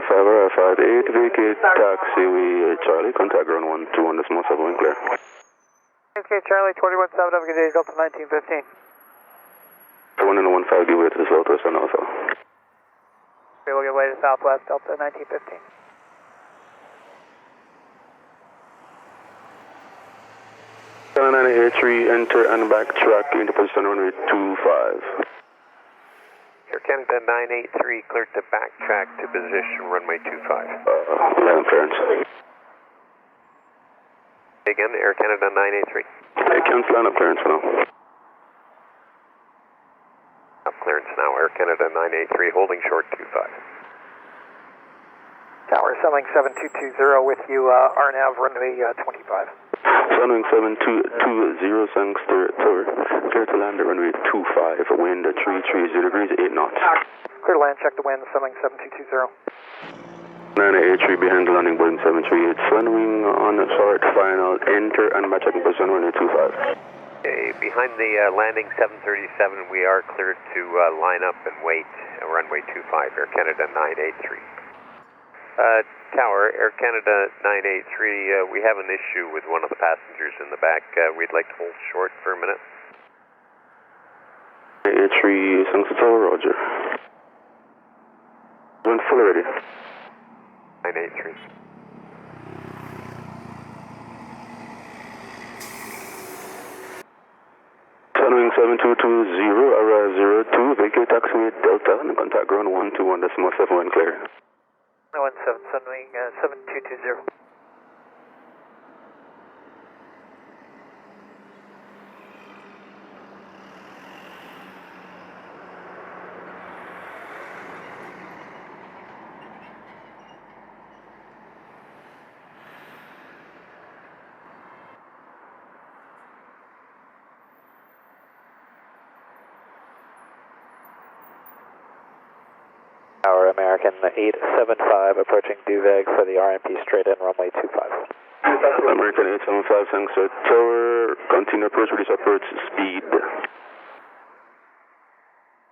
1558, vacate taxiway Charlie, contact ground 12 on the small 7 clear. Okay, Charlie, 21-7, have a good day, Delta 1915. So 1 and 15, give way to the southwest and also. Okay, we'll get way to southwest, Delta 1915. Carolina Air 3, enter and backtrack into position runway 25. Air Canada 983, cleared to backtrack to position runway 25. Land clearance. Again, Air Canada 983. I cancel line up clearance for now. Up clearance now, Air Canada 983, holding short 25. Tower, Sunwing 7220 with you, RNAV runway 25. Sunwing 7220, Sangster Tower. Clear to land at runway 25, wind at 330 degrees, 8 knots. Clear to land, check the wind, Sunwing 7220. 983 behind the landing, Boeing 738. Sunwing on start, final, enter and backtrack in position runway 25. Okay, behind the landing 737, we are cleared to line up and wait runway 25, Air Canada 983. Tower, Air Canada 983, we have an issue with one of the passengers in the back. We'd like to hold short for a minute. 983, Sangster Tower, roger. When fully ready. 983. Sunwing 7220, arrive 02, vacate taxiway Delta, and contact ground 121, decimal 7 clear. 17, Sunwing 7220. Tower, American 875, approaching Duvag for the RMP straight in, runway 25. American 875, Sangster Tower, continue approach, release approach, speed.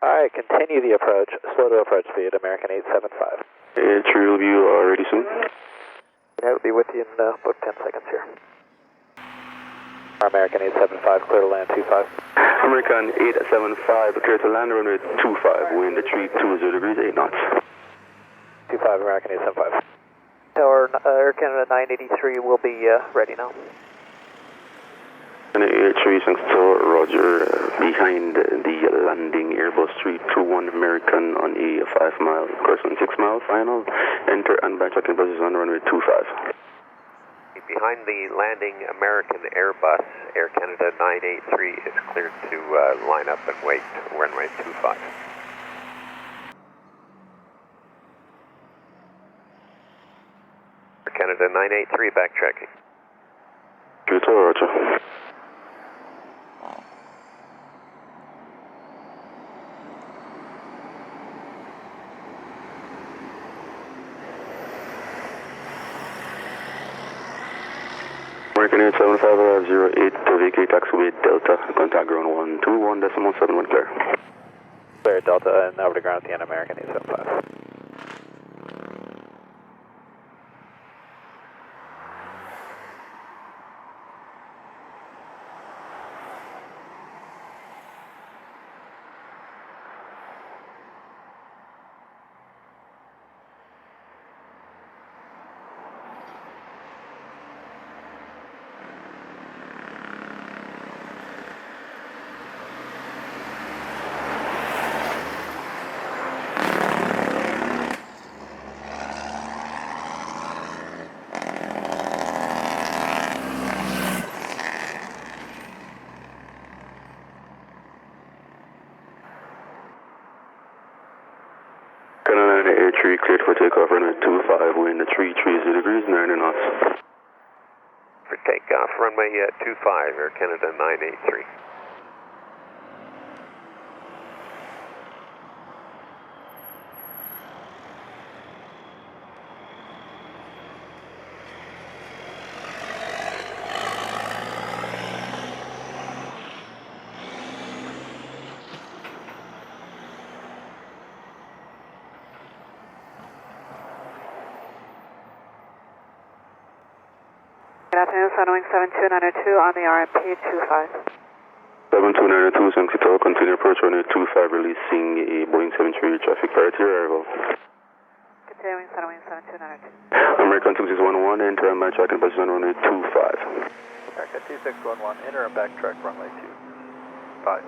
Alright, continue the approach, slow to approach speed, American 875. Air 3 will be ready soon. I'll be with you in about 10 seconds here. American 875, clear to land 25. American 875, clear to land runway 25, wind at 320 degrees, 8 knots. 25, American 875. Tower, Air Canada 983 will be ready now. And Air 3, Sangster, roger, behind the landing, Airbus 321 American on a 5 mile, course on 6 mile, final, enter and backtrack in position on runway 25. Behind the landing American Airbus, Air Canada 983 is cleared to line up and wait runway 25. Air Canada 983 backtracking. Roger. American 875, 08 to vacate taxiway Delta, contact ground 121, decimal 71 clear. Clear Delta and over to ground at the end, American 875. Carolina Air 3 cleared for takeoff, runway 25, wind at 330 degrees, 90 knots. For takeoff, runway 25, Air Canada 983. afternoon, Sunwing 7292 on the RMP 25. 7292, Sangster Tower, continue approach runway 25, releasing a Boeing 73 traffic prior to your arrival. Continuing Sunwing 7292. American 2611, enter and backtrack and position on runway 25. American 2611, enter and backtrack runway 25.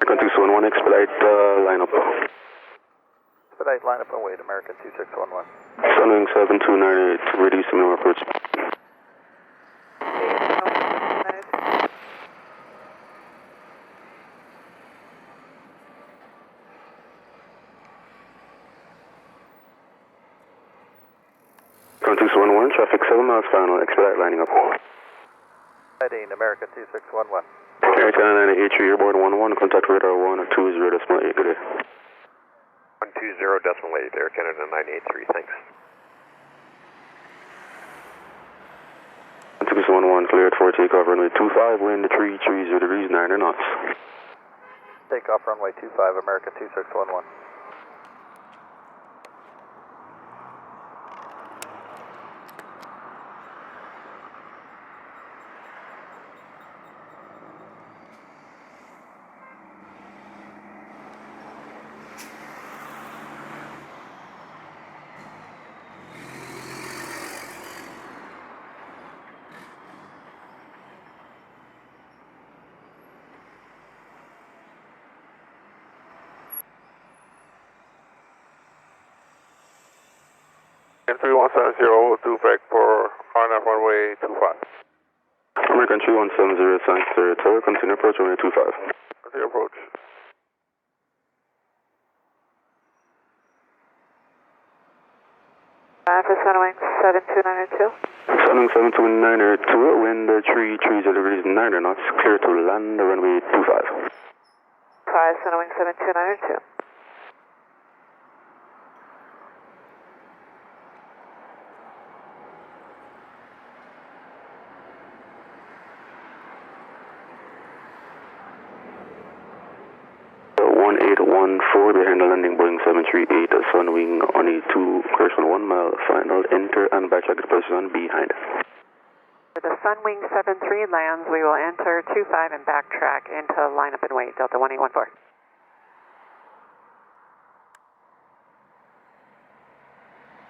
American 2611, expedite lineup. Expedite lineup and wait, American 2611. Sunwing 7298, ready to minimum approach. American 2611, traffic 7 miles final, expedite lining up. Heading American 2611. Air Canada 983, airborne 11, contact radar 120.8, good day. 120.8, Air Canada 983, thanks. 2611, cleared for takeoff runway 25, wind 330 degrees, 9 knots. Takeoff runway 25, American 2611. M3170, do back for RNF runway 25. American 3170, Sangster Tower, continue approach runway 25. Continue approach. For Sunwing 7292. Sunwing 7292, wind 330 degrees, 9 knots, clear to land runway 25. 5, Sunwing 7292. Behind the landing Boeing 738, Sunwing on a 1 mile final, enter and backtrack the position behind. The Sunwing 73 lands, we will enter 25 and backtrack into lineup and wait, Delta 1814.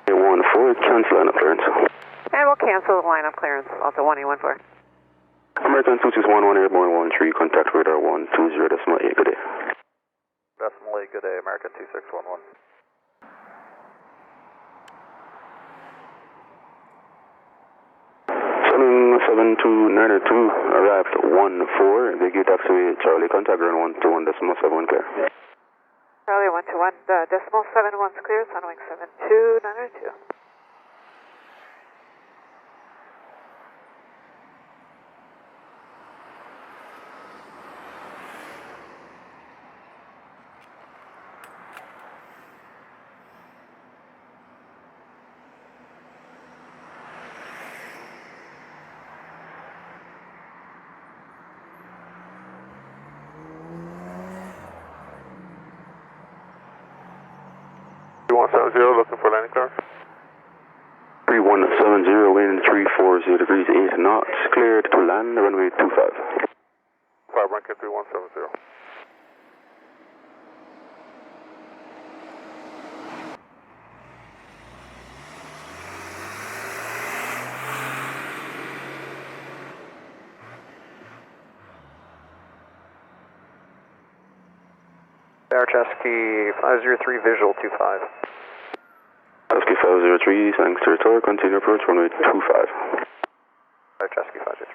14, cancel lineup clearance. And we'll cancel the lineup clearance, Delta 1814. American 2611, airborne 13, contact radar 120.8, good day. Decimally, good day, American 2611. Sunwing 7292, arrived 14, the gate taxiway, Charlie, contact ground 121.71, clear. Charlie 121.71 is clear, Sunwing 7292. Looking for landing clearance. 3170, wind 340 degrees, 8 knots, cleared to land runway 25. 5 Rankin 3170. Chesky 503, visual 25. Chesky 503, Sangster Tower, continue approach runway 25. Chesky 503.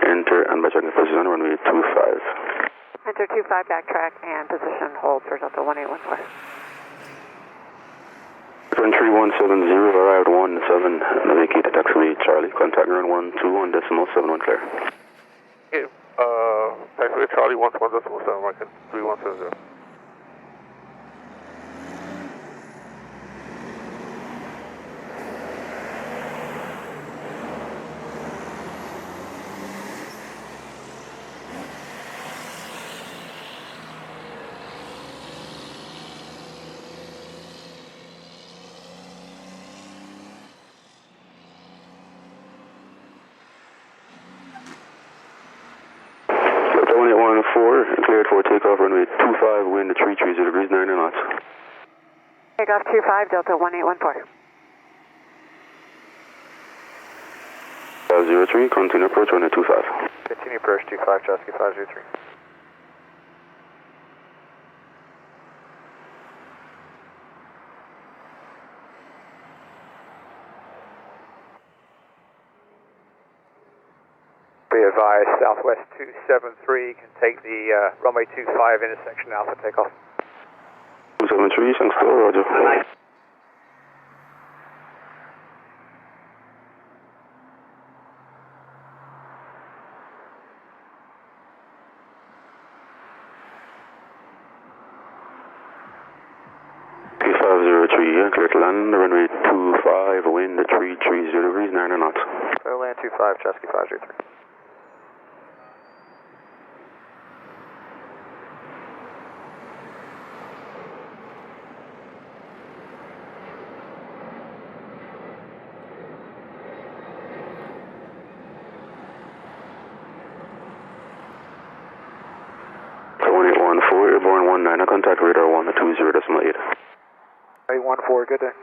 Enter and backtrack in position runway 25. Enter 25, backtrack and position hold for Delta 1814. Turn 3170, arrived 17, vacate taxiway Charlie, contact run 12.71 clear. Okay, taxiway Charlie 11.7, American 3170. Delta 1814, cleared for takeoff, runway 25, wind 330 degrees, 90 knots. Takeoff 25, Delta 1814. 503, continue approach, runway 25. Continue approach 25, Chassis 503. Be advised, Southwest 273 can take the runway 25 intersection Alpha takeoff. 273, Sangster, roger. K503, clear to land, runway 25, wind 330 degrees, 90 knots. Clear land 25, Chassis 503. So 1814, airborne 19, contact radar 120.8. 814, good day.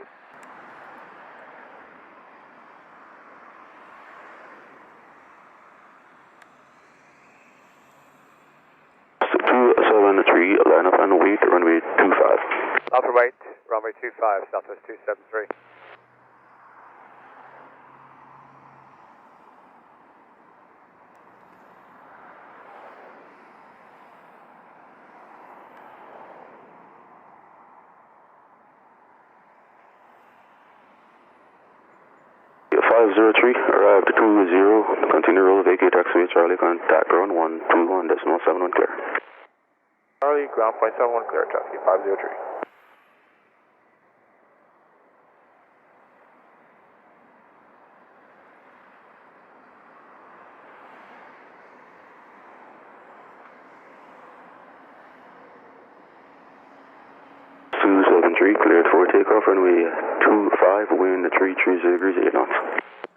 So 273, line up and wait, runway 25. Alpha right, runway 25, Southwest 273. Yeah, 503, arrived 20, continue roll, vacate taxiway Charlie, contact ground 121.71 clear. Charlie, ground point 71 clear, Chassis 503. Cleared for takeoff, runway 25, wind 330 degrees, 8 knots.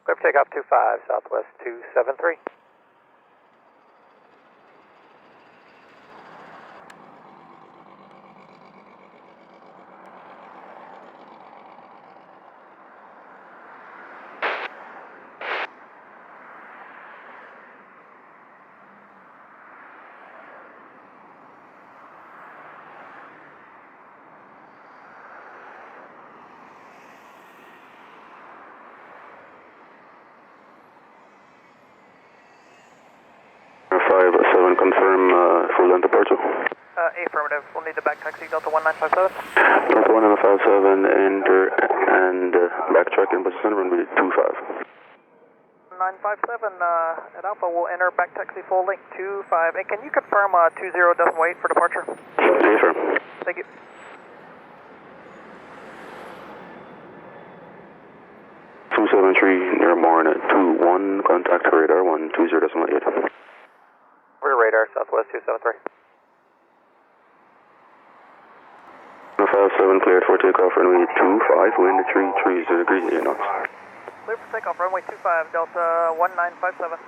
Clear for takeoff 25, Southwest 273. Confirm full length departure. Affirmative. We'll need the back taxi, Delta 1957. Delta 1957, enter and backtrack in position, runway 25. 957 at Alpha, we'll enter back taxi full length 25. And can you confirm 20.8 for departure? Affirm. Thank you. Near Marne 21, contact radar 120.8. Rear radar, Southwest 273. 57 cleared for takeoff, runway 25, wind 330 degrees, 8 knots. Clear for takeoff, runway 25, Delta 1957.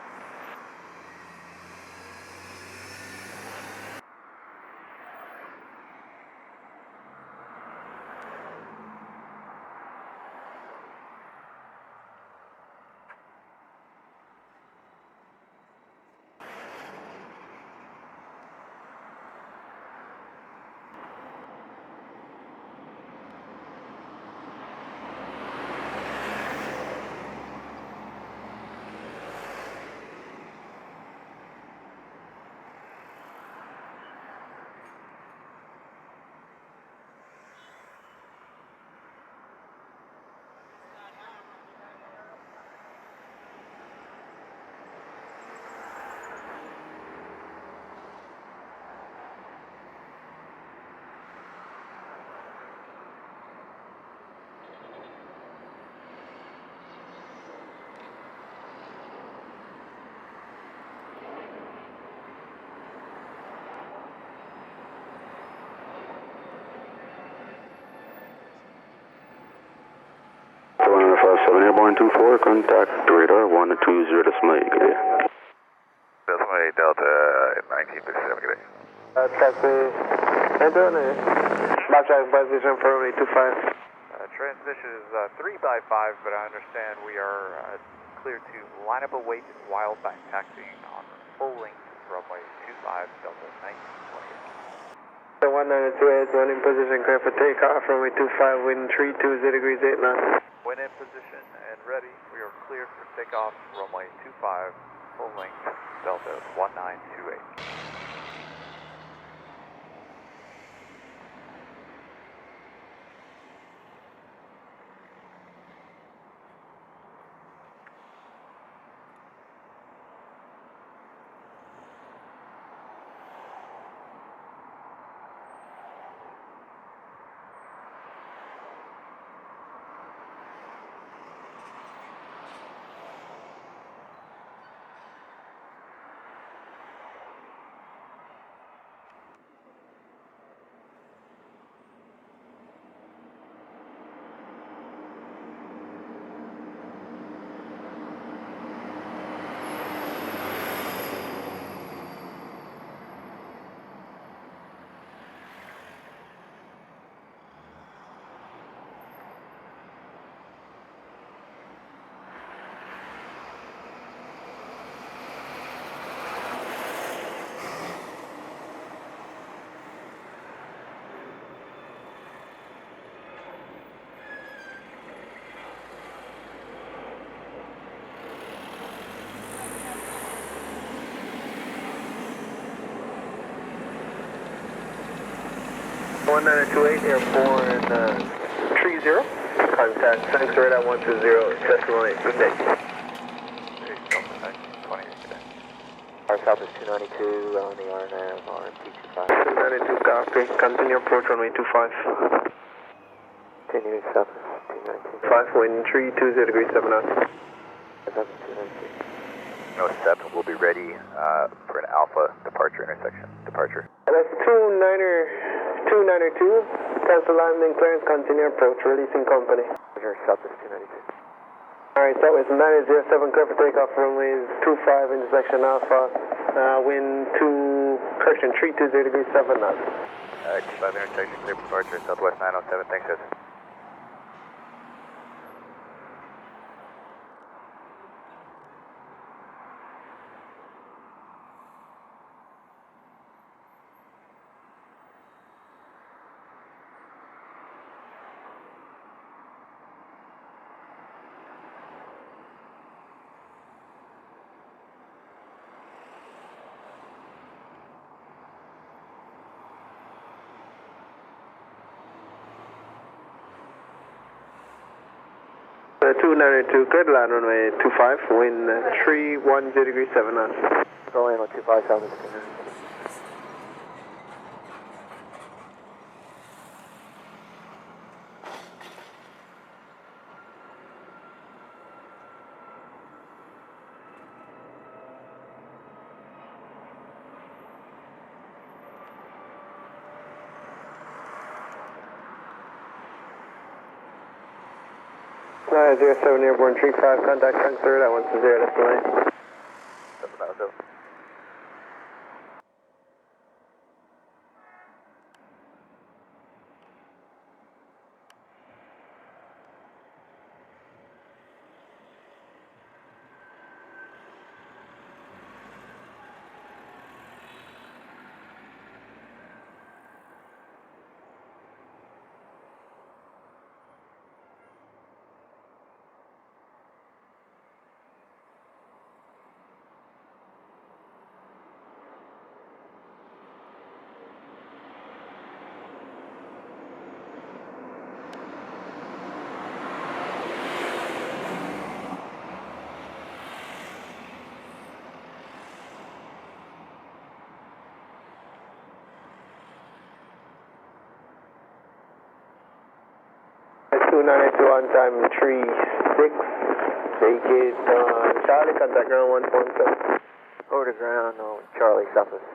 07 Airborne 24, contact radar 120.8, good day. Decimal 8 Delta 1957, good day. Taxi, Anthony, backtrack position for runway 25. Transmission is 3x5, but I understand we are cleared to line up a wait while back taxiing on full length runway 25 Delta 1928. The 192 running position, clear for takeoff, runway 25, wind 320 degrees 8 knots. When in position and ready, we are cleared for takeoff, runway 25, full length Delta 1928. One 928 Airborne 30, contact Sangster at 120, decimal 8, good day. Our south is 292 on the RNAV, RMP 25. 292, copy, continue approach runway 25. Continuing south is 292. 5, wind 320 degrees 7 knots. South is 292. No 7 will be ready for an Alpha departure intersection. Departure. That's 292, cancel landing clearance, continue approach, releasing company. Roger, south is 292. Alright, that was 907, clear for takeoff, runways 25, intersection Alpha, wind 320 degrees 7 knots. 25 intersection, clear for departure, Southwest 907, thanks guys. Uh, 292, clear to land runway 25, wind 310 degrees 7 knots. Control Animal 25, south is 292. Uh, 07 Airborne 35, contact Sangster at 120, decimal 8. 790. It's 292 on time 36, vacate Charlie, contact ground 117. Over to ground, no, Charlie, southwest